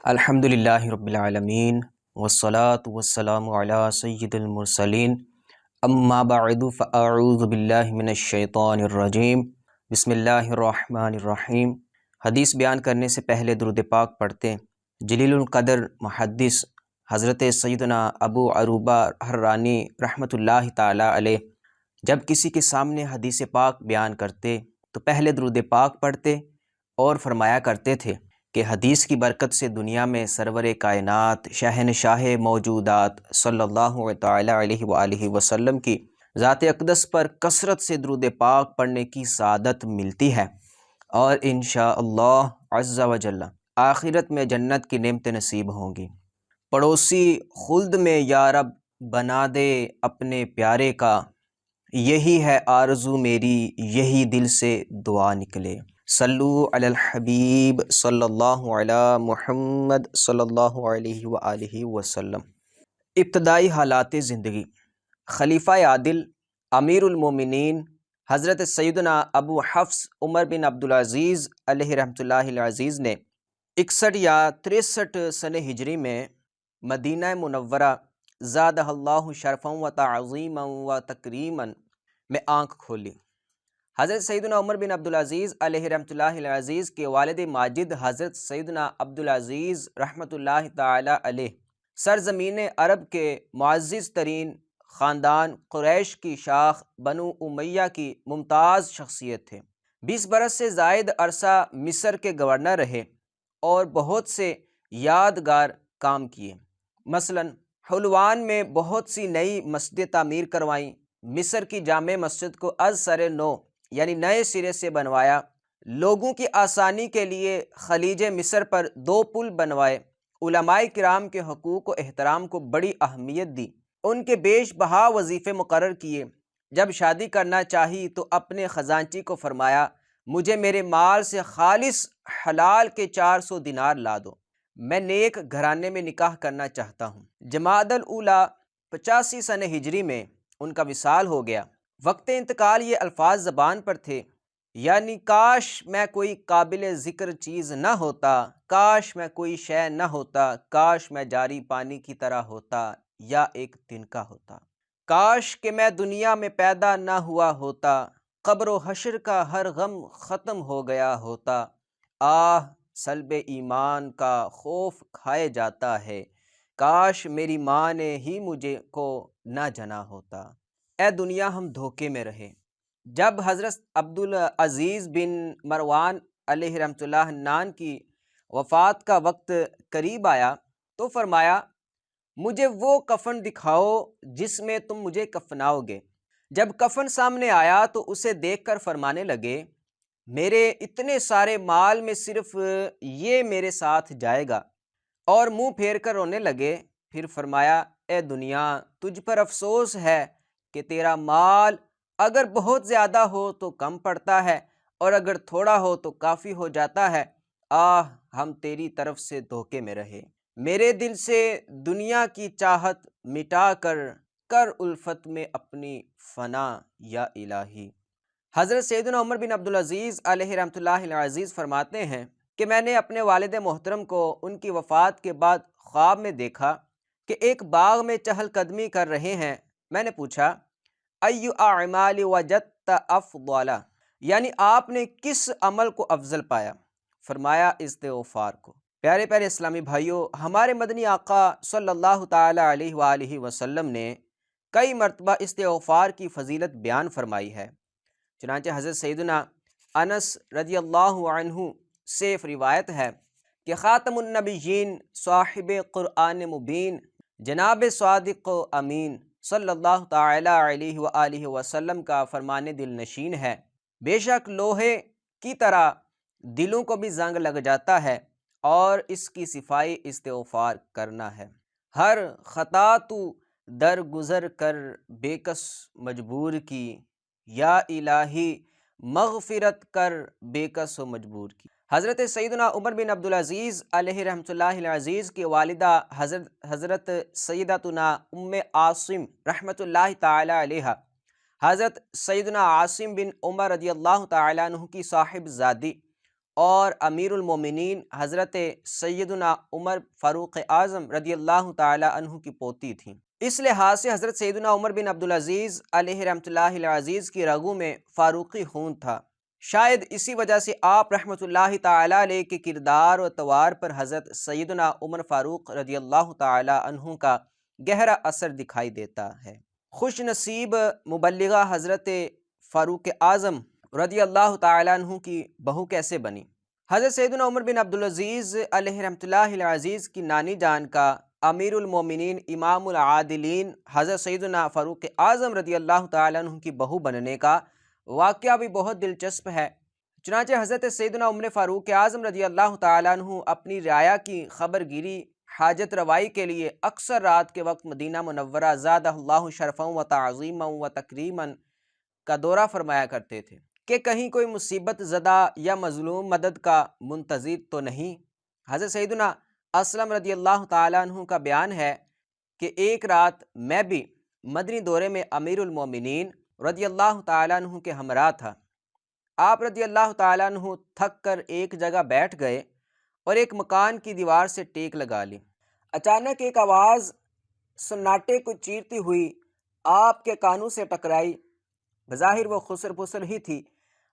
الحمدللہ رب العالمین والصلاة والسلام علی سید المرسلین اما بعد فاعوذ باللہ من الشیطان الرجیم بسم اللہ الرحمن الرحیم۔ حدیث بیان کرنے سے پہلے درود پاک پڑھتے ہیں۔ جلیل القدر محدث حضرت سیدنا ابو عروبہ حرانی رحمۃ اللہ تعالی علیہ جب کسی کے سامنے حدیث پاک بیان کرتے تو پہلے درود پاک پڑھتے اور فرمایا کرتے تھے کہ حدیث کی برکت سے دنیا میں سرور کائنات شہنشاہ موجودات صلی اللہ تعالی علیہ وآلہ وسلم کی ذات اقدس پر کثرت سے درود پاک پڑھنے کی سعادت ملتی ہے، اور انشاءاللہ عز و جل آخرت میں جنت کی نعمتیں نصیب ہوں گی۔ پڑوسی خلد میں یا رب بنا دے اپنے پیارے کا، یہی ہے آرزو میری، یہی دل سے دعا نکلے۔ صلو علی الحبیب صلی اللہ علی محمد صلی اللہ علیہ وآلہ وسلم۔ ابتدائی حالات زندگی۔ خلیفہ عادل امیر المومنین حضرت سیدنا ابو حفص عمر بن عبدالعزیز علیہ رحمۃ اللہ العزیز نے 61 یا 63 سن ہجری میں مدینہ منورہ زادہ اللہ شرفا و تعظیما و تکریما میں آنکھ کھولی۔ حضرت سیدنا عمر بن عبدالعزیز علیہ رحمۃ اللہ العزیز کے والد ماجد حضرت سیدنا عبدالعزیز رحمۃ اللہ تعالی علیہ سرزمین عرب کے معزز ترین خاندان قریش کی شاخ بنو امیہ کی ممتاز شخصیت تھے۔ 20 برس سے زائد عرصہ مصر کے گورنر رہے اور بہت سے یادگار کام کیے، مثلاً حلوان میں بہت سی نئی مسجدیں تعمیر کروائیں، مصر کی جامع مسجد کو از سر نو یعنی نئے سرے سے بنوایا، لوگوں کی آسانی کے لیے خلیج مصر پر 2 پل بنوائے، علماء کرام کے حقوق و احترام کو بڑی اہمیت دی، ان کے بیش بہا وظیفے مقرر کیے۔ جب شادی کرنا چاہی تو اپنے خزانچی کو فرمایا مجھے میرے مال سے خالص حلال کے 400 دینار لا دو، میں نیک گھرانے میں نکاح کرنا چاہتا ہوں۔ جمادی الاولیٰ 85 سن ہجری میں ان کا وصال ہو گیا۔ وقت انتقال یہ الفاظ زبان پر تھے، یعنی کاش میں کوئی قابل ذکر چیز نہ ہوتا، کاش میں کوئی شے نہ ہوتا، کاش میں جاری پانی کی طرح ہوتا یا ایک تنکا ہوتا، کاش کہ میں دنیا میں پیدا نہ ہوا ہوتا، قبر و حشر کا ہر غم ختم ہو گیا ہوتا، آہ سلب ایمان کا خوف کھائے جاتا ہے، کاش میری ماں نے ہی مجھے کو نہ جنا ہوتا۔ اے دنیا ہم دھوکے میں رہے۔ جب حضرت عبدالعزیز بن مروان علیہ رحمۃ اللہ نان کی وفات کا وقت قریب آیا تو فرمایا مجھے وہ کفن دکھاؤ جس میں تم مجھے کفناؤ گے۔ جب کفن سامنے آیا تو اسے دیکھ کر فرمانے لگے میرے اتنے سارے مال میں صرف یہ میرے ساتھ جائے گا، اور منہ پھیر کر رونے لگے۔ پھر فرمایا اے دنیا تجھ پر افسوس ہے کہ تیرا مال اگر بہت زیادہ ہو تو کم پڑتا ہے اور اگر تھوڑا ہو تو کافی ہو جاتا ہے، آہ ہم تیری طرف سے دھوکے میں رہے، میرے دل سے دنیا کی چاہت مٹا کر کر الفت میں اپنی فنا یا الہی۔ حضرت سیدنا عمر بن عبدالعزیز علیہ رحمۃ اللہ العزیز فرماتے ہیں کہ میں نے اپنے والد محترم کو ان کی وفات کے بعد خواب میں دیکھا کہ ایک باغ میں چہل قدمی کر رہے ہیں۔ میں نے پوچھا ای اعمال وجدت افضل، یعنی آپ نے کس عمل کو افضل پایا؟ فرمایا استغفار کو۔ پیارے پیارے اسلامی بھائیوں، ہمارے مدنی آقا صلی اللہ تعالی علیہ وآلہ وسلم نے کئی مرتبہ استغفار کی فضیلت بیان فرمائی ہے۔ چنانچہ حضرت سیدنا انس رضی اللہ عنہ سے روایت ہے کہ خاتم النبیین صاحب قرآن مبین جناب صادق و امین صلی اللہ تعالی علیہ وآلہ وسلم کا فرمان دل نشین ہے، بے شک لوہے کی طرح دلوں کو بھی زنگ لگ جاتا ہے اور اس کی صفائی استغفار کرنا ہے۔ ہر خطا تو در گزر کر بے کس مجبور کی، یا الہی مغفرت کر بے کس و مجبور کی۔ حضرت سیدنا عمر بن عبدالعزیز علیہ رحمۃ اللہ العزیز کی والدہ حضرت سیدتنا ام عاصم رحمۃ اللہ تعالی علیہ حضرت سیدنا عاصم بن عمر رضی اللہ تعالی عنہ کی صاحب زادی اور امیر المومنین حضرت سیدنا عمر فاروق اعظم رضی اللہ تعالی عنہ کی پوتی تھیں۔ اس لحاظ سے حضرت سیدنا عمر بن عبدالعزیز علیہ رحمۃ اللہ العزیز کی رگوں میں فاروقی خون تھا۔ شاید اسی وجہ سے آپ رحمۃ اللہ تعالی علیہ کے کردار و توار پر حضرت سیدنا عمر فاروق رضی اللہ تعالی عنہ کا گہرا اثر دکھائی دیتا ہے۔ خوش نصیب مبلغہ حضرت فاروق اعظم رضی اللہ تعالی عنہ کی بہو کیسے بنی؟ حضرت سیدنا عمر بن عبدالعزیز علیہ رحمۃ اللہ العزیز کی نانی جان کا امیر المومنین امام العادلین حضرت سیدنا فاروق اعظم رضی اللہ تعالی عنہ کی بہو بننے کا واقعہ بھی بہت دلچسپ ہے۔ چنانچہ حضرت سیدنا عمر فاروق اعظم رضی اللہ تعالی عنہ اپنی رعایا کی خبر گیری حاجت روائی کے لیے اکثر رات کے وقت مدینہ منورہ زادہ اللہ شرفا و تعظیما و تکریما کا دورہ فرمایا کرتے تھے کہ کہیں کوئی مصیبت زدہ یا مظلوم مدد کا منتظر تو نہیں۔ حضرت سیدنا اسلم رضی اللہ تعالیٰ عنہ کا بیان ہے کہ ایک رات میں بھی مدنی دورے میں امیر المومنین رضی اللہ تعالیٰ عنہ کے ہمراہ تھا۔ آپ رضی اللہ تعالیٰ عنہ تھک کر ایک جگہ بیٹھ گئے اور ایک مکان کی دیوار سے ٹیک لگا لی۔ اچانک ایک آواز سناٹے کو چیرتی ہوئی آپ کے کانوں سے ٹکرائی۔ بظاہر وہ خسر پسر ہی تھی،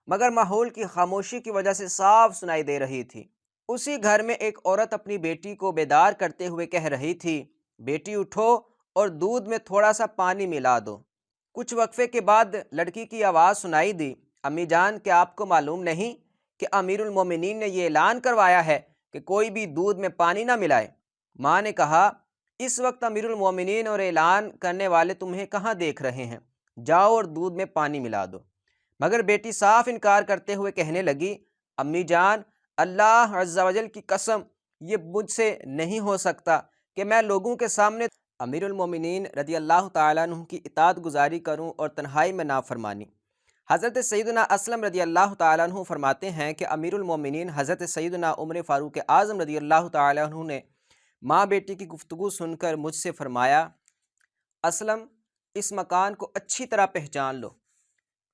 مگر ماحول کی خاموشی کی وجہ سے صاف سنائی دے رہی تھی۔ اسی گھر میں ایک عورت اپنی بیٹی کو بیدار کرتے ہوئے کہہ رہی تھی، بیٹی اٹھو اور دودھ میں تھوڑا سا پانی ملا دو۔ کچھ وقفے کے بعد لڑکی کی آواز سنائی دی، امی جان کیا آپ کو معلوم نہیں کہ امیر المومنین نے یہ اعلان کروایا ہے کہ کوئی بھی دودھ میں پانی نہ ملائے؟ ماں نے کہا، اس وقت امیر المومنین اور اعلان کرنے والے تمہیں کہاں دیکھ رہے ہیں، جاؤ اور دودھ میں پانی ملا دو۔ مگر بیٹی صاف انکار کرتے ہوئے کہنے لگی، امی جان اللہ عز و جل کی قسم یہ مجھ سے نہیں ہو سکتا کہ میں لوگوں کے سامنے امیر المومنین رضی اللہ تعالیٰ عنہ کی اطاعت گزاری کروں اور تنہائی میں نافرمانی۔ حضرت سیدنا اسلم رضی اللہ تعالیٰ عنہ فرماتے ہیں کہ امیر المومنین حضرت سیدنا عمر فاروق اعظم رضی اللہ تعالیٰ عنہ نے ماں بیٹی کی گفتگو سن کر مجھ سے فرمایا، اسلم اس مکان کو اچھی طرح پہچان لو۔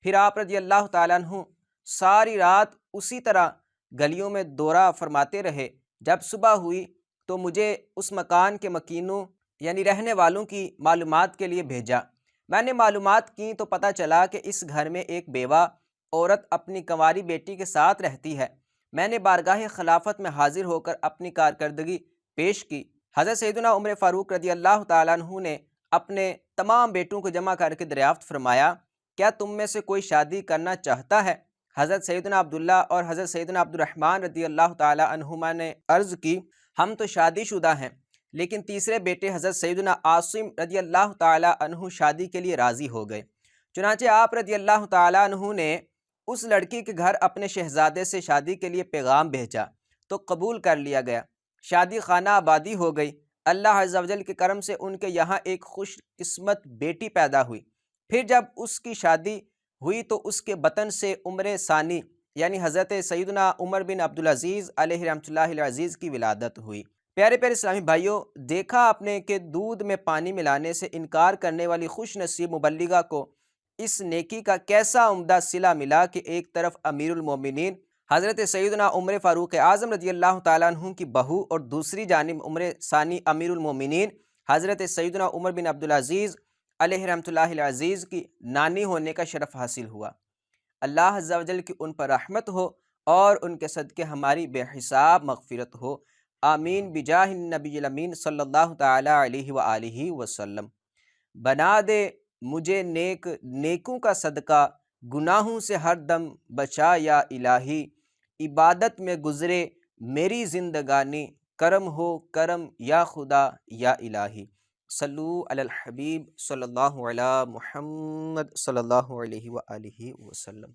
پھر آپ رضی اللہ تعالیٰ عنہ ساری رات اسی طرح گلیوں میں دورہ فرماتے رہے۔ جب صبح ہوئی تو مجھے اس مکان کے مکینوں یعنی رہنے والوں کی معلومات کے لیے بھیجا۔ میں نے معلومات کی تو پتہ چلا کہ اس گھر میں ایک بیوہ عورت اپنی کنواری بیٹی کے ساتھ رہتی ہے۔ میں نے بارگاہ خلافت میں حاضر ہو کر اپنی کارکردگی پیش کی۔ حضرت سیدنا عمر فاروق رضی اللہ تعالیٰ عنہ نے اپنے تمام بیٹوں کو جمع کر کے دریافت فرمایا، کیا تم میں سے کوئی شادی کرنا چاہتا ہے؟ حضرت سیدنا عبداللہ اور حضرت سیدنا عبد الرحمن رضی اللہ تعالی عنہما نے عرض کی، ہم تو شادی شدہ ہیں، لیکن تیسرے بیٹے حضرت سیدنا عاصم رضی اللہ تعالی عنہ شادی کے لیے راضی ہو گئے۔ چنانچہ آپ رضی اللہ تعالی عنہ نے اس لڑکی کے گھر اپنے شہزادے سے شادی کے لیے پیغام بھیجا تو قبول کر لیا گیا۔ شادی خانہ آبادی ہو گئی۔ اللہ عز و جل کے کرم سے ان کے یہاں ایک خوش قسمت بیٹی پیدا ہوئی۔ پھر جب اس کی شادی ہوئی تو اس کے بطن سے عمر ثانی یعنی حضرت سیدنا عمر بن عبدالعزیز علیہ رحمۃ اللہ العزیز کی ولادت ہوئی۔ پیارے پیارے اسلامی بھائیوں، دیکھا آپ نے کہ دودھ میں پانی ملانے سے انکار کرنے والی خوش نصیب مبلغہ کو اس نیکی کا کیسا عمدہ صلہ ملا کہ ایک طرف امیر المومنین حضرت سیدنا عمر فاروق اعظم رضی اللہ تعالیٰ عنہ کی بہو اور دوسری جانب عمر ثانی امیر المومنین حضرت سیدنا عمر بن عبدالعزیز علیہ رحمۃ اللہ العزیز کی نانی ہونے کا شرف حاصل ہوا۔ اللہ عز و جل کی ان پر رحمت ہو اور ان کے صدقے ہماری بے حساب مغفرت ہو، آمین بجاہ النبی الامین صلی اللہ تعالی علیہ وآلہ وسلم۔ بنا دے مجھے نیکوں کا صدقہ، گناہوں سے ہر دم بچا یا الہی، عبادت میں گزرے میری زندگانی، کرم ہو کرم یا خدا یا الہی۔ صلو علی الحبیب صلی اللہ علی محمد صلی اللہ علیہ وآلہ وسلم۔